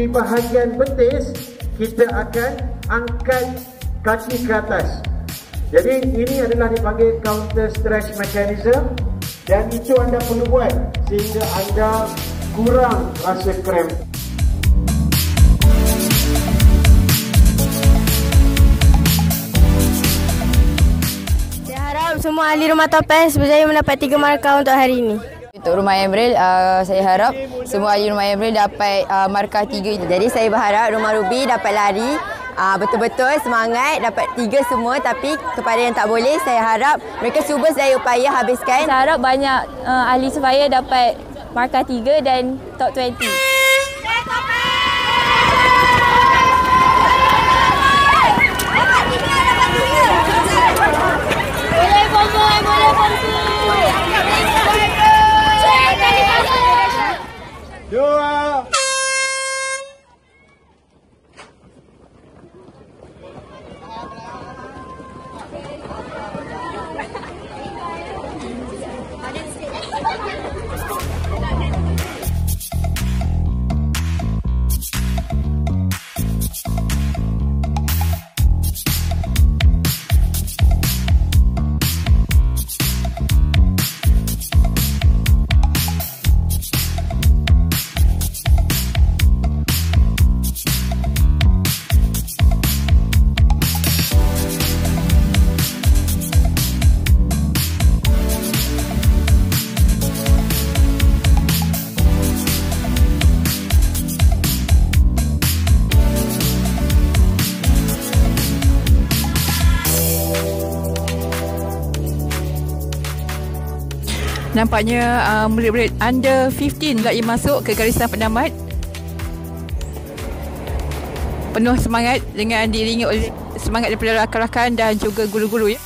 di bahagian betis, kita akan angkat kaki ke atas. Jadi ini adalah dipanggil counter stretch mechanism, dan itu anda perlu buat sehingga anda kurang rasa cramp. Saya harap semua ahli rumah topeng berjaya mendapat 3 markah untuk hari ini. Untuk Rumah Emerald, saya harap semua ahli Rumah Emerald dapat markah 3. Jadi saya berharap Rumah Ruby dapat lari betul-betul semangat, dapat 3 semua. Tapi kepada yang tak boleh, saya harap mereka cuba sedaya upaya habiskan. Saya harap banyak ahli survivor dapat markah 3 dan top 20. Nampaknya murid-murid under 15 lagi masuk ke garisan pendamat. Penuh semangat dengan diiringi oleh semangat daripada rakan-rakan dan juga guru-guru ya.